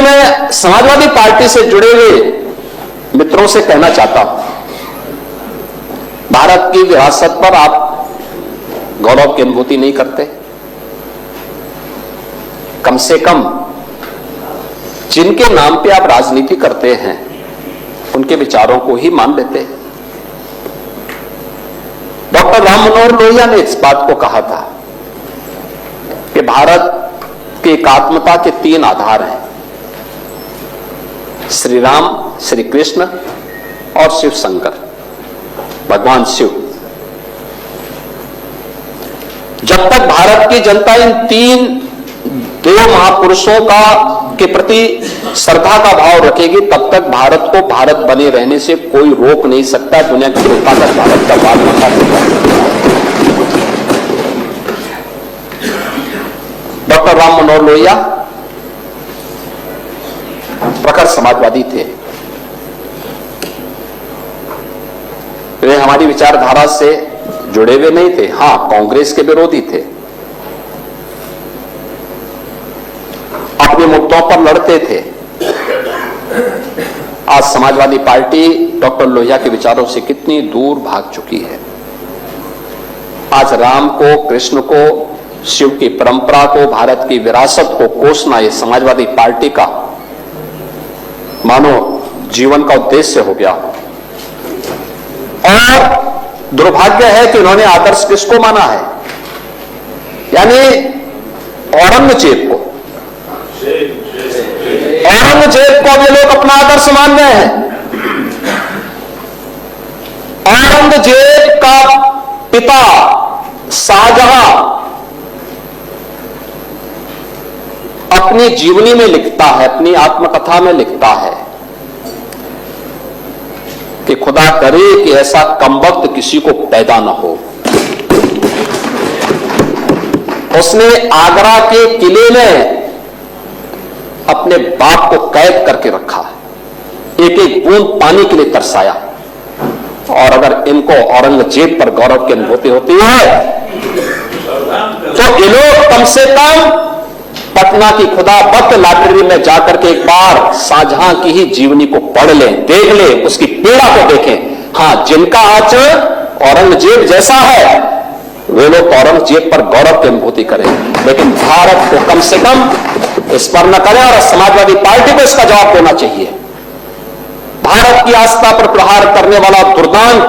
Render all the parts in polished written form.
मैं समाजवादी पार्टी से जुड़े हुए मित्रों से कहना चाहता हूं, भारत की विरासत पर आप गौरव की अनुभूति नहीं करते? कम से कम जिनके नाम पे आप राजनीति करते हैं उनके विचारों को ही मान लेते। डॉक्टर राम मनोहर लोहिया ने इस बात को कहा था कि भारत की एकात्मता के 3 आधार हैं, श्री राम, श्री कृष्ण और शिव शंकर, भगवान शिव। जब तक भारत की जनता इन 3 देव महापुरुषों के प्रति श्रद्धा का भाव रखेगी, तब तक भारत को भारत बने रहने से कोई रोक नहीं सकता। दुनिया की जनता तक भारत का बात बता देगा। डॉक्टर राम मनोहर लोहिया प्रखर समाजवादी थे। वे हमारी विचारधारा से जुड़े हुए नहीं थे, हां कांग्रेस के विरोधी थे, अपने मुद्दों पर लड़ते थे। आज समाजवादी पार्टी डॉक्टर लोहिया के विचारों से कितनी दूर भाग चुकी है। आज राम को, कृष्ण को, शिव की परंपरा को, भारत की विरासत को कोसना ये समाजवादी पार्टी का मानो जीवन का उद्देश्य हो गया। और दुर्भाग्य है कि उन्होंने आदर्श किसको माना है? यानी औरंगजेब को। औरंगजेब को ये लोग अपना आदर्श मान रहे हैं। औरंगजेब का पिता शाहजहां अपनी जीवनी में लिखता है, अपनी आत्मकथा में लिखता है कि खुदा करे कि ऐसा कमबख्त किसी को पैदा न हो। उसने आगरा के किले में अपने बाप को कैद करके रखा, एक एक बूंद पानी के लिए तरसाया। और अगर इनको औरंगजेब पर गौरव की अनुभूति होती है तो ये लोग कम से कम पटना की खुदा बख्त लाइब्रेरी में जाकर के एक बार शाहजहां की ही जीवनी को पढ़ लें, देख लें, उसकी पीड़ा को देखें। हां, जिनका आचरण औरंगजेब जैसा है वे लोग औरंगजेब पर गौरव की अनुभूति करें, लेकिन भारत को कम से कम इस पर न करें। और समाजवादी पार्टी को इसका जवाब देना चाहिए। भारत की आस्था पर प्रहार करने वाला दुर्दांत,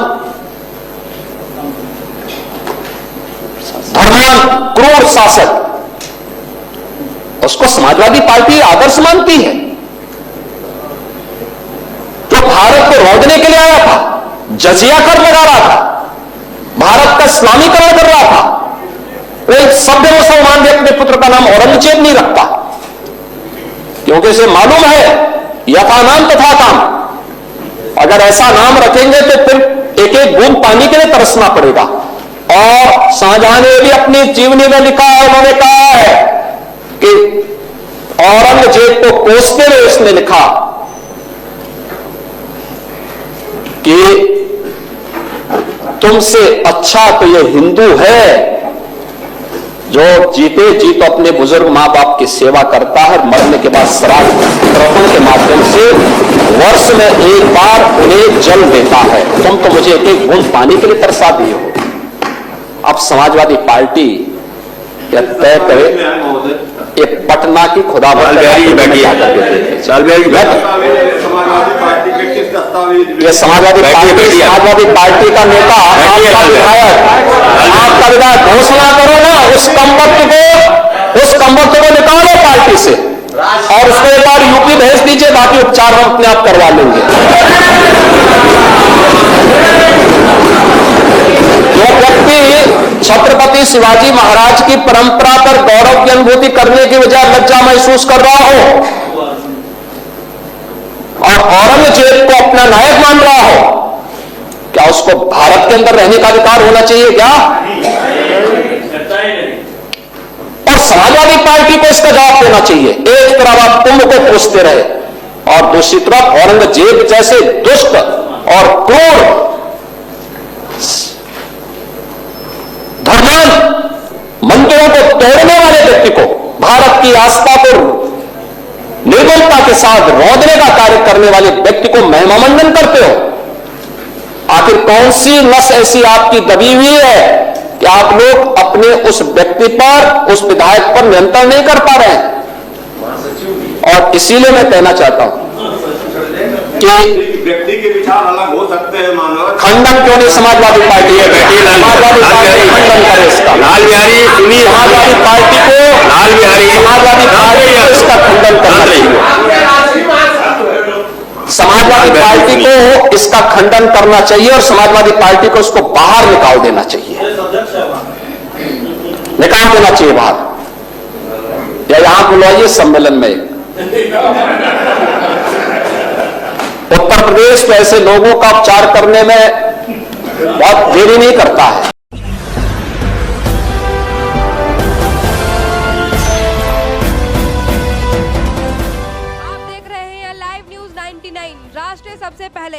धर्मांत, क्रूर शासक, उसको समाजवादी पार्टी आदर्श मानती है। जो भारत को रौंदने के लिए आया था, जजिया कर लगा रहा था, भारत का इस्लामीकरण कर रहा था, कोई सभ्य मुसलमान भी अपने पुत्र का नाम औरंगजेब नहीं रखता, क्योंकि उसे मालूम है यथा नाम तथा काम। अगर ऐसा नाम रखेंगे तो फिर एक एक बूंद पानी के लिए तरसना पड़ेगा। और शाहजहां ने भी अपनी जीवनी में लिखा है, उन्होंने कहा है कि औरंगजेब को कोसते हुए उसने लिखा कि तुमसे अच्छा तो ये हिंदू है जो जीते जी तो अपने बुजुर्ग मां बाप की सेवा करता है, मरने के बाद श्राद्ध तर्पण के माध्यम से वर्ष में एक बार उन्हें जल देता है। तुम तो मुझे एक एक बूंद पानी के लिए तरसा दिए हो। अब समाजवादी पार्टी यह तय करे ये पटना की खुदा ये समाजवादी पार्टी का नेता, आपका विधायक घोषणा करो ना, उस कमबख्त को निकालो पार्टी से और उसको एक बार यूपी भेज दीजिए, बाकी उपचार हम अपने आप करवा लेंगे। जो व्यक्ति छत्रपति शिवाजी महाराज की परंपरा पर गौरव की अनुभूति करने की बजाय लज्जा महसूस कर रहा हो और औरंगजेब को अपना नायक मान रहा हो, क्या उसको भारत के अंदर रहने का अधिकार होना चाहिए क्या? और समाजवादी पार्टी को इसका जवाब देना चाहिए। एक तरफ आप कुंभ को कोसते रहे और दूसरी तरफ औरंगजेब जैसे दुष्ट और क्रूर धर्मांध मंदिरों को तोड़ने वाले व्यक्ति को, भारत की आस्था को निर्मूल निर्मलता के साथ रौंदने का कार्य करने वाले व्यक्ति को महिमामंडन करते हो? आखिर कौन सी नस ऐसी आपकी दबी हुई है कि आप लोग अपने उस व्यक्ति पर, उस विधायक पर नियंत्रण नहीं कर पा रहे हैं? और इसीलिए मैं कहना चाहता हूं कि व्यक्ति के विचार अलग हो सकते हैं, मानव खंडन क्यों नहीं समाजवादी पार्टी है? समाजवादी पार्टी खंडन करे इसका। लाल बिहारी सुनिए, समाजवादी पार्टी को लाल बिहारी समाजवादी पार्टी को इसका खंडन करना चाहिए। समाजवादी पार्टी को इसका खंडन करना चाहिए और समाजवादी पार्टी को इसको बाहर निकाल देना चाहिए, निकाल देना चाहिए बाहर, या यहां बुलाइए सम्मेलन में। उत्तर प्रदेश तो ऐसे लोगों का उपचार करने में बहुत देरी नहीं करता है। आप देख रहे हैं लाइव न्यूज 99, राष्ट्र सबसे पहले।